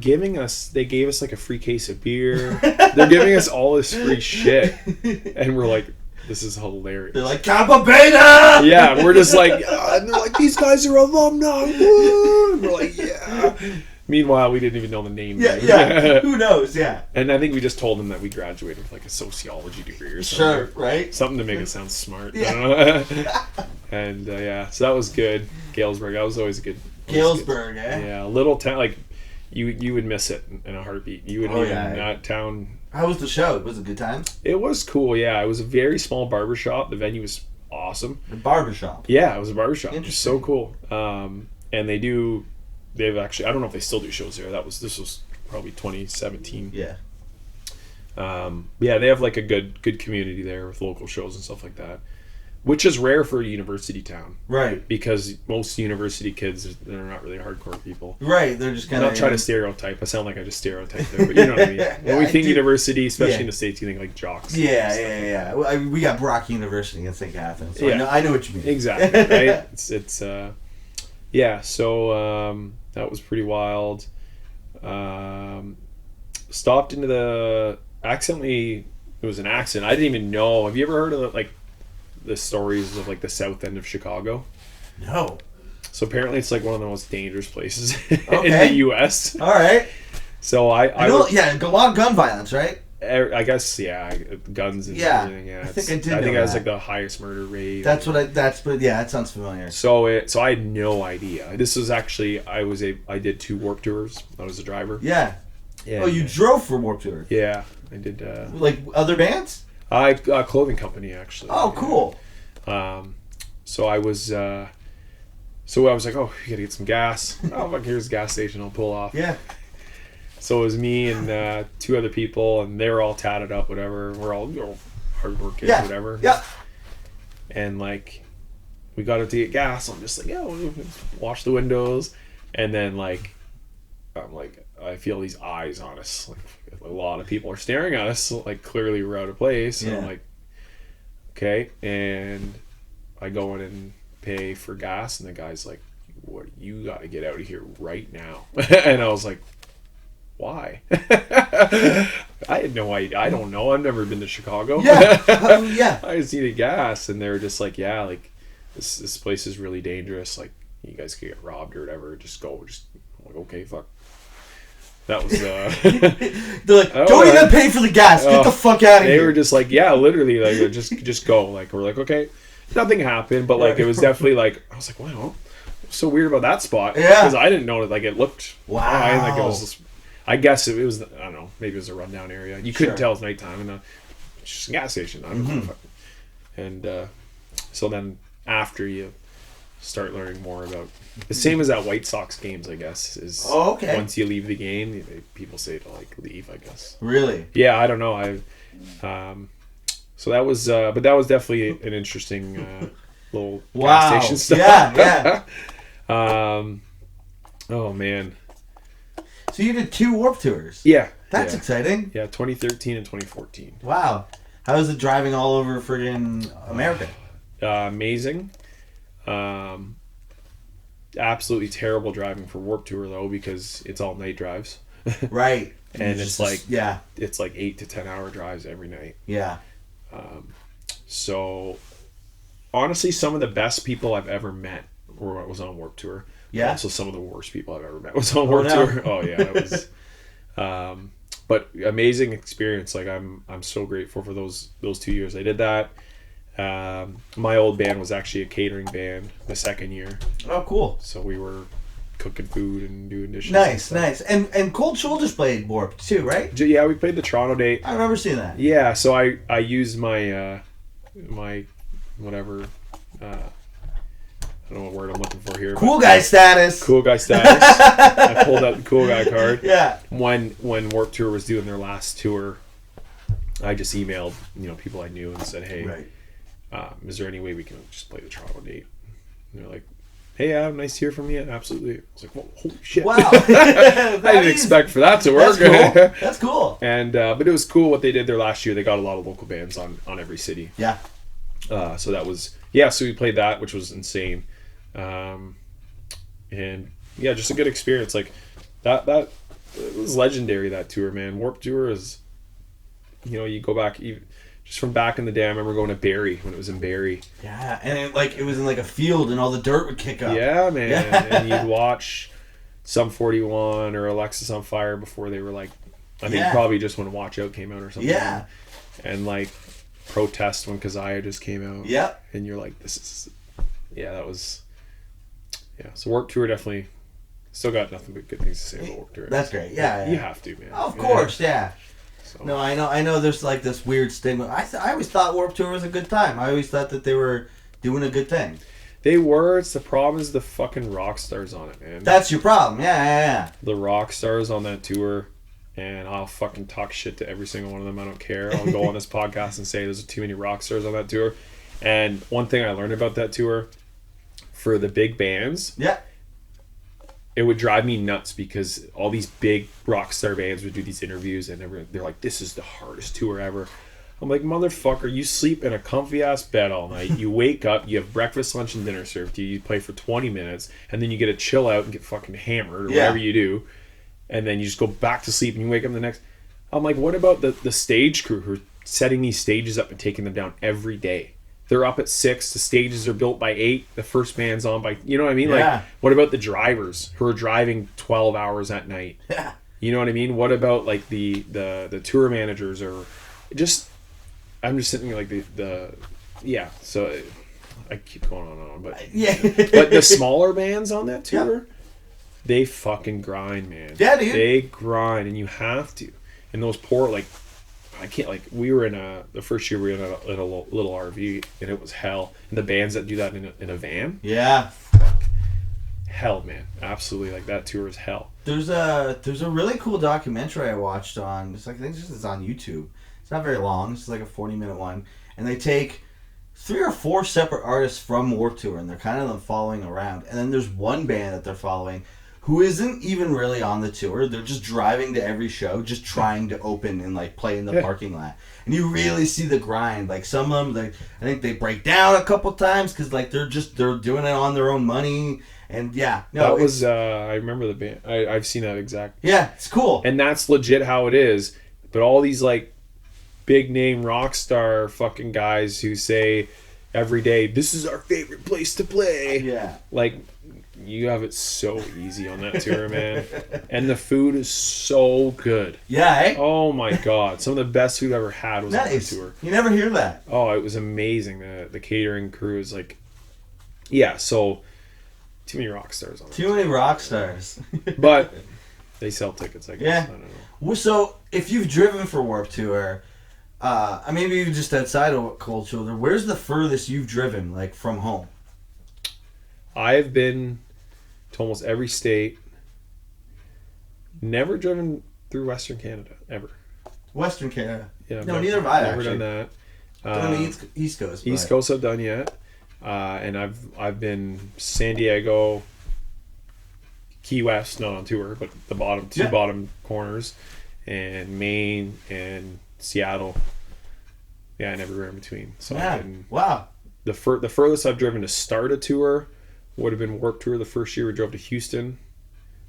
gave us like a free case of beer. They're giving us all this free shit. And we're like, this is hilarious. They're like, Kappa Beta! Yeah, and we're just like, and they're like, these guys are alumni. Woo! And we're like, yeah. Meanwhile, we didn't even know the name. Yeah. Who knows? Yeah. And I think we just told them that we graduated with like a sociology degree or something. Sure, right? Something to make us sound smart. Yeah. And so that was good. Galesburg, that was always a good. Galesburg, eh? Yeah, a little town. Like you would miss it in a heartbeat. You would that town. How was the show? Was it a good time? It was cool. Yeah, it was a very small barbershop. The venue was awesome. A barbershop. Yeah, it was a barbershop. It was so cool. And they've actually, I don't know if they still do shows there. This was probably 2017. Yeah. Yeah, they have like a good community there with local shows and stuff like that, which is rare for a university town. Right. Because most university kids, they're not really hardcore people. Right. They're just kind of... I'm not trying to stereotype. I sound like I just stereotyped there, but you know what I mean. When we think university, especially in the States, you think like jocks. Yeah. Well, we got Brock University in St. Catharines, so I know what you mean. Exactly. Right. It's yeah. So that was pretty wild. Stopped into accidentally. It was an accident. I didn't even know. Have you ever heard of the stories of like the south end of Chicago? No. So apparently it's like one of the most dangerous places in the U.S. All right. So I know, a lot of gun violence, right? I guess guns and everything. Yeah, I think I did. I think know it has that. like the highest murder rate. But yeah, that sounds familiar. So I had no idea. This was actually I did 2 Warped Tours. I was a driver. Yeah. And, oh, you drove for Warped Tour? Yeah, I did. Like other bands? Clothing company actually. Oh, cool. So I was. So I was like, oh, you gotta get some gas. Oh, fuck, here's a gas station. I'll pull off. Yeah. So it was me and 2 other people, and they were all tatted up, whatever. We're all hard working, whatever. Yeah. And like, we got out to get gas. I'm just like, yeah, we'll wash the windows, and then like, I'm like, I feel these eyes on us. Like a lot of people are staring at us. Like clearly we're out of place. And I'm like, okay. And I go in and pay for gas, and the guy's like, "What? You got to get out of here right now." And I was like, "Why?" I had no idea. I don't know. I've never been to Chicago. Yeah. Yeah. I just needed gas, and they were just like, "Yeah, like this place is really dangerous. Like you guys could get robbed or whatever. Just go." I'm like, okay, fuck. That was. They're like, don't even pay for the gas. Get the fuck out of here. They were just like, yeah, literally, like just go. Like we're like, okay. Nothing happened, but like it was definitely like I was like, wow, what's so weird about that spot? Yeah, because I didn't know it. Like it looked fine. Like it was. Just, I guess it was. I don't know. Maybe it was a rundown area. You couldn't tell it's nighttime, and it's just a gas station. I don't know. And so then after you start learning more about the same as that White Sox games, I guess is. Oh, okay. Once you leave the game, people say to like leave. I guess. Really? Yeah, I don't know. So that was, but that was definitely an interesting little gas station stuff. Yeah. Oh man. So you did 2 Warped Tours. Yeah. That's exciting. Yeah, 2013 and 2014. Wow. How is it driving all over friggin' America? Amazing. Absolutely terrible driving for Warped Tour though, because it's all night drives. Right. And it's like it's like 8 to 10 hour drives every night. Yeah. So honestly, some of the best people I've ever met was on Warped Tour. Yeah. Also, some of the worst people I've ever met was on Warped Tour. Oh yeah, it was. But amazing experience. Like I'm so grateful for those 2 years I did that. My old band was actually a catering band the second year. Oh, cool. So we were cooking food and doing dishes. Nice. And Cold Shoulders played Warped too, right? Yeah, we played the Toronto date. I remember seeing that. Yeah, so I used my my whatever. I don't know what word I'm looking for here. Cool guy status. Cool guy status. I pulled out the cool guy card. Yeah. When Warped Tour was doing their last tour, I just emailed people I knew and said, hey, is there any way we can just play the Toronto date? And they're like, hey, Adam, nice to hear from you. Absolutely. I was like, whoa, holy shit. Wow. I didn't expect for that to work. That's cool. That's cool. And but it was cool what they did there last year. They got a lot of local bands on every city. Yeah. So that was so we played that, which was insane. And yeah, just a good experience. Like that it was legendary, that tour, man. Warped Tour is, you go back even just from back in the day. I remember going to Barrie when it was in Barrie. Yeah, and it was in like a field, and all the dirt would kick up. Yeah, man. And you'd watch Sum 41 or Alexis on Fire before they were like, I think probably just when Watch Out came out or something. Yeah. And like Protest when Keziah just came out. Yeah. And you're like, this is, that was. Yeah, so Warped Tour definitely still got nothing but good things to say about Warped Tour. That's great. Yeah. You have to, man. Of course, yeah. So. No, I know. There's like this weird stigma. I always thought Warped Tour was a good time. I always thought that they were doing a good thing. They were. It's the problem is the fucking rock stars on it, man. That's your problem. Yeah. The rock stars on that tour, and I'll fucking talk shit to every single one of them. I don't care. I'll go on this podcast and say there's too many rock stars on that tour. And one thing I learned about that tour. For the big bands, it would drive me nuts because all these big rock star bands would do these interviews and they're like, this is the hardest tour ever. I'm like, motherfucker, you sleep in a comfy ass bed all night, you wake up, you have breakfast, lunch, and dinner served to you, you play for 20 minutes, and then you get to chill out and get fucking hammered or whatever you do, and then you just go back to sleep and you wake up the next. I'm like, what about the stage crew who are setting these stages up and taking them down every day? They're up at 6. The stages are built by 8. The first band's on by... You know what I mean? Yeah. Like, what about the drivers who are driving 12 hours at night? Yeah. You know what I mean? What about like the tour managers or just? I'm just sitting like the yeah. So I keep going on and on, but Yeah. But the smaller bands on that tour, they fucking grind, man. Yeah, dude. They grind, and you have to. And those poor like. I can't like we were in the first year we were in a little RV and it was hell, and the bands that do that in a van, Yeah. hell, man, absolutely, like that tour is hell. There's a really cool documentary I watched on. I think it's on YouTube. It's not very long. It's like a 40-minute one, and they take 3 or 4 separate artists from Warped Tour, and they're kind of them following around. And then there's one band that they're following who isn't even really on the tour. They're just driving to every show, just trying to open and like play in the parking lot. And you really see the grind. Like some of them, I think they break down a couple times because like they're doing it on their own money. And yeah, no, that was I remember the band. I've seen that exact. Yeah, it's cool. And that's legit how it is. But all these like big name rock star fucking guys who say every day, "This is our favorite place to play." Yeah, like. You have it so easy on that tour, man. And the food is so good. Yeah, eh? Oh my god. Some of the best food I've ever had was on that tour. You never hear that. Oh, it was amazing. The catering crew is like, yeah, so too many rock stars on that. Too many rock stars. But they sell tickets, I guess. Yeah. I don't know. Well, so if you've driven for Warped Tour, maybe even just outside of Cold Shoulder, where's the furthest you've driven, like from home? I've been to almost every state. Never driven through Western Canada, ever. Western Canada? Yeah. No, neither have I, never actually. done that. Done the East Coast. East Coast I've done yet. And I've been San Diego, Key West, not on tour, but the bottom corners, and Maine and Seattle. Yeah, and everywhere in between. So I've been, wow. The furthest I've driven to start a tour would have been Warped Tour the first year. We drove to Houston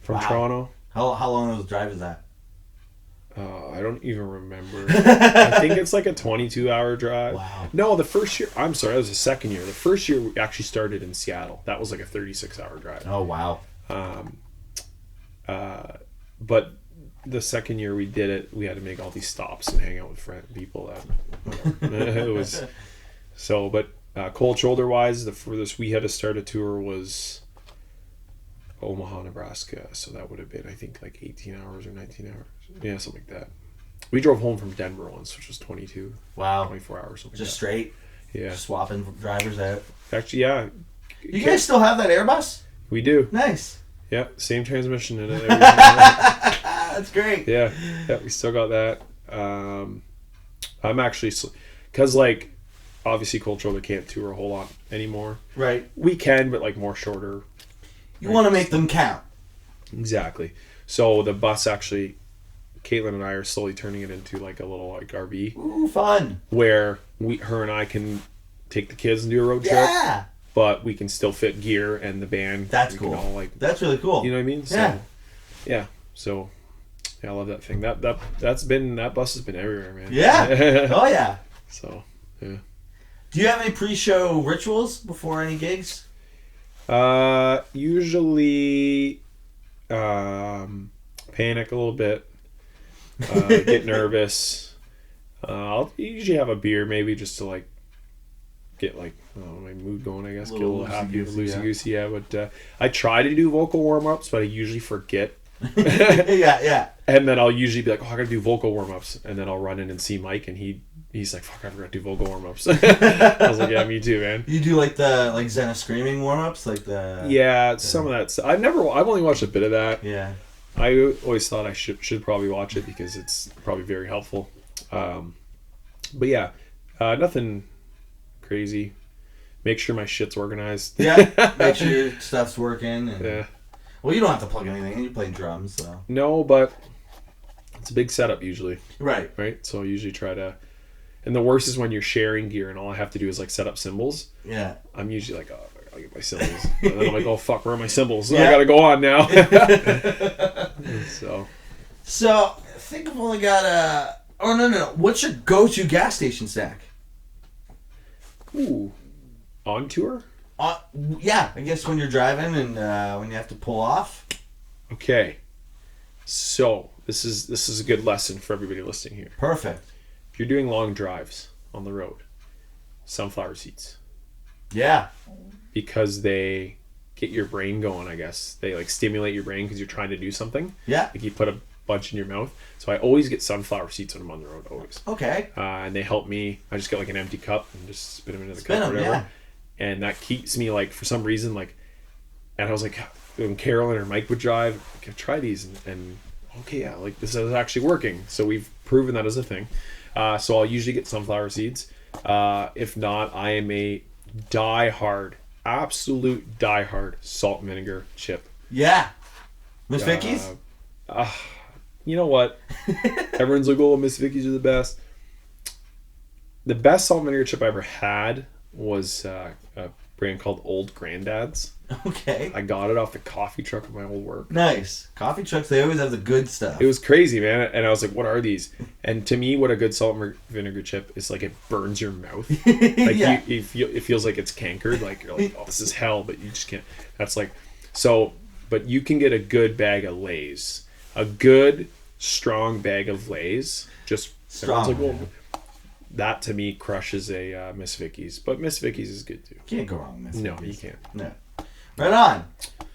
from Toronto. How long of a drive is that? I don't even remember. I think it's like a 22-hour drive. Wow. No, the first year. I'm sorry, that was the second year. The first year we actually started in Seattle. That was like a 36-hour drive. Oh wow. But the second year we did it, we had to make all these stops and hang out with people. It was so. But Cold Shoulder wise, the furthest we had to start a tour was Omaha, Nebraska. So that would have been, I think, like 18 hours or 19 hours. Yeah, something like that. We drove home from Denver once, which was 22. Wow. 24 hours. Something Just like straight? Yeah. Swapping drivers out? Actually, yeah. You guys still have that Airbus? We do. Nice. Yeah, same transmission and everything. That's great. Yeah, we still got that. I'm actually, because like, obviously Cold Shoulder can't tour a whole lot anymore. Right. We can, but like more shorter. You want to make them count. Exactly. So the bus actually, Caitlin and I are slowly turning it into like a little like RV. Ooh, fun. Where her and I can take the kids and do a road trip. Yeah. But we can still fit gear and the band. That's cool. All, like, that's really cool. You know what I mean? Yeah. So, yeah. So, yeah, I love that thing. That bus has been everywhere, man. Yeah. Oh yeah. So, yeah. Do you have any pre-show rituals before any gigs? Usually, panic a little bit. Get nervous. I'll usually have a beer, maybe just to like get like my mood going. I guess get a little happy, loosey goosey. Yeah, but I try to do vocal warm ups, but I usually forget. yeah. And then I'll usually be like, I gotta do vocal warm ups, and then I'll run in and see Mike, and he's like, fuck, I forgot to do vocal warm ups. I was like, yeah, me too, man. You do like the Xena screaming warm ups, like the some of that stuff. I've only watched a bit of that. Yeah. I always thought I should probably watch it because it's probably very helpful. But yeah, nothing crazy. Make sure my shit's organized. Yeah, make sure your stuff's working. And, yeah. Well, you don't have to plug anything in. You're playing drums, so. No, but it's a big setup usually. Right. Right? So I usually try to... And the worst is when you're sharing gear and all I have to do is like set up cymbals. Yeah. I'm usually like, I'll get my cymbals. And then I'm like, oh fuck, where are my cymbals? Yeah. I gotta go on now. So I think I've only got no. What's your go-to gas station snack? Ooh. On tour? Yeah, I guess when you're driving and when you have to pull off. Okay. So this is a good lesson for everybody listening here. Perfect. If you're doing long drives on the road, sunflower seeds. Yeah. Because they get your brain going, I guess. They like stimulate your brain because you're trying to do something. Yeah. Like you put a bunch in your mouth. So I always get sunflower seeds when I'm on the road, always. Okay. And they help me. I just get like an empty cup and just spit them into the cup or whatever. Yeah. And that keeps me like, for some reason, like, and I was like, when Carolyn or Mike would drive, okay, try these and okay, yeah, like this is actually working. So we've proven that as a thing. So I'll usually get sunflower seeds. If not, I am a absolute diehard salt and vinegar chip. Yeah. Miss Vicky's? You know what? Everyone's like, oh, Miss Vicky's are the best. The best salt and vinegar chip I ever had was a brand called Old Granddad's. Okay. I got it off the coffee truck at my old work. Nice. Coffee trucks, they always have the good stuff. It was crazy, man. And I was like, what are these? And to me, what a good salt and vinegar chip is, like, it burns your mouth. Like, yeah. it feels like it's cankered. Like, you're like, oh, this is hell, but you just can't. That's like, so, but you can get a good bag of Lay's. A good, strong bag of Lay's. Just, strong. Like, well, that to me crushes a Miss Vicky's. But Miss Vicky's is good too. Can't go wrong with Miss Vicky's. No, you can't. No. Right on.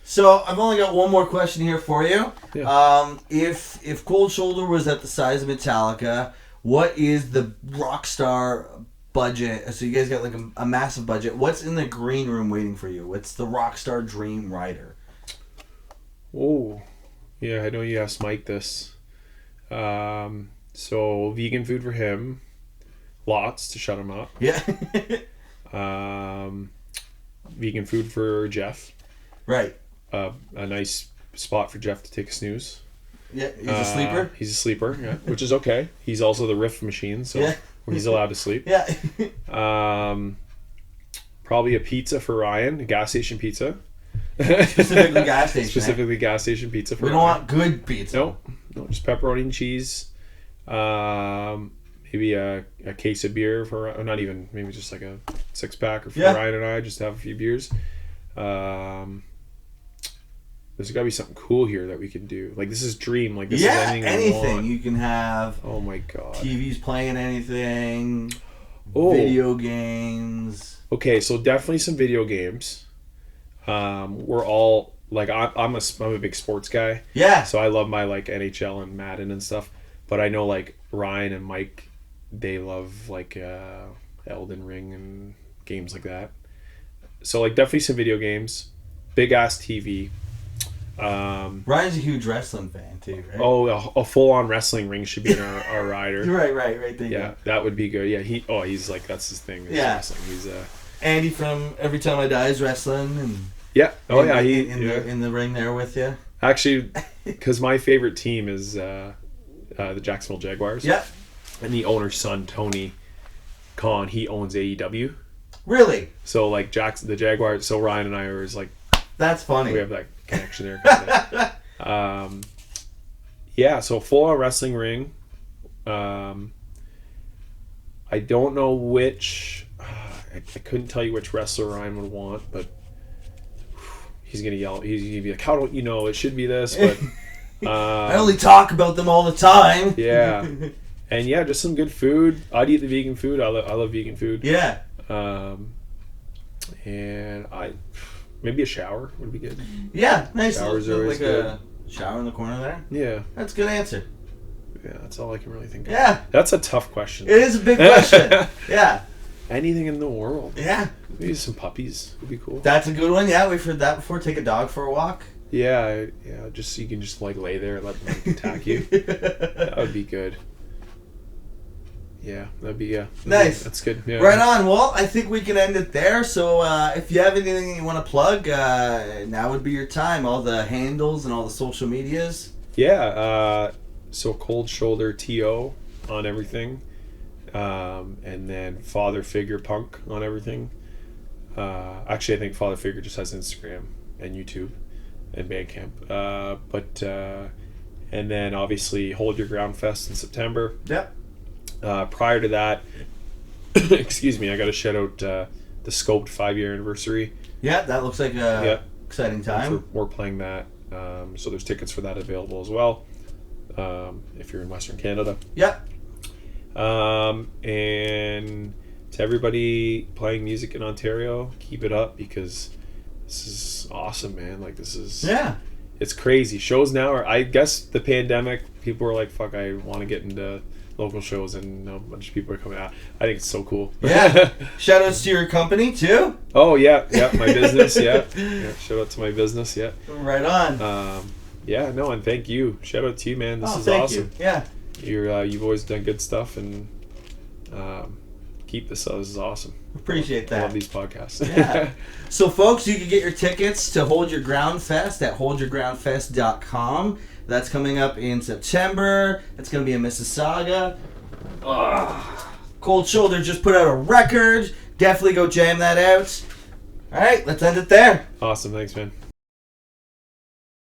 So I've only got one more question here for you. Yeah. If Cold Shoulder was at the size of Metallica, what is the Rockstar budget? So you guys got like a massive budget. What's in the green room waiting for you? What's the Rockstar Dream Rider? Oh, yeah. I know you asked Mike this. So vegan food for him, lots to shut him up. Yeah. Vegan food for Jeff. Right. A nice spot for Jeff to take a snooze. Yeah, he's a sleeper. He's a sleeper, yeah, which is okay. He's also the riff machine, so yeah. He's allowed to sleep. Yeah. Probably a pizza for Ryan, a gas station pizza. Specifically gas station. Specifically gas station pizza for We don't want good pizza. No, just pepperoni and cheese. Maybe a case of beer for, or not even, maybe just like a 6-pack or for Ryan and I, just to have a few beers. There's got to be something cool here that we can do. Like, this is dream. Like, this is anything you can have. Oh my god. TV's playing anything. Video games. Okay, so definitely some video games. We're all like, I'm a big sports guy. Yeah. So I love my like NHL and Madden and stuff. But I know like Ryan and Mike, they love like Elden Ring and games like that. So like definitely some video games. Big ass TV. Ryan's a huge wrestling fan too, right? Oh, a full on wrestling ring should be in our rider. right there. Yeah, that would be good. Yeah, he's like, that's his thing. Yeah. Wrestling. He's Andy from Every Time I Die is wrestling and yeah. Oh yeah, in the ring there with you. Actually, because my favorite team is the Jacksonville Jaguars. Yeah. And the owner's son, Tony Khan, he owns AEW. Really? So like the Jaguars. So Ryan and I are like. That's funny. We have that connection there. Yeah. So full on wrestling ring. I don't know which. I couldn't tell you which wrestler Ryan would want, but he's gonna yell. He's gonna be like, "How don't you know? It should be this." But I only talk about them all the time. Yeah, and yeah, just some good food. I'd eat the vegan food. I love vegan food. Yeah. And maybe a shower would be good. Yeah, nice. Showers are always like good. A shower in the corner there. Yeah, that's a good answer. Yeah, that's all I can really think of. Yeah, that's a tough question. It is a big question. Yeah. Anything in the world. Yeah. Maybe some puppies would be cool. That's a good one. Yeah, we've heard that before. Take a dog for a walk. Yeah. Just so you can just like lay there and let them attack you. That would be good. Yeah, that'd be nice. That's good. Yeah. Right on. Well, I think we can end it there. So if you have anything you want to plug, now would be your time. All the handles and all the social medias. Yeah. So Cold Shoulder TO on everything. And then Father Figure Punk on everything. Actually, I think Father Figure just has Instagram and YouTube and Bandcamp. And then obviously Hold Your Ground Fest in September. Yep. Prior to that, excuse me, I got to shout out the Scoped 5-year anniversary. Yeah, that looks like a exciting time. We're playing that. So there's tickets for that available as well. if you're in Western Canada. Yep. And to everybody playing music in Ontario, keep it up, because this is awesome, man. Like, this is... Yeah. It's crazy. Shows now are... I guess the pandemic, people were like, fuck, I want to get into local shows, and a bunch of people are coming out. I think it's so cool. Yeah. Shout outs to your company, too. Oh, yeah. Yeah, my business, yeah. Shout out to my business, yeah. Right on. Yeah, no, and thank you. Shout out to you, man. This is thank awesome. You. Yeah. You've always done good stuff, and keep this up. This is awesome. Appreciate that. I love these podcasts. Yeah. So, folks, you can get your tickets to Hold Your Ground Fest at holdyourgroundfest.com. That's coming up in September. It's going to be in Mississauga. Cold Shoulder just put out a record. Definitely go jam that out. All right, let's end it there. Awesome. Thanks, man.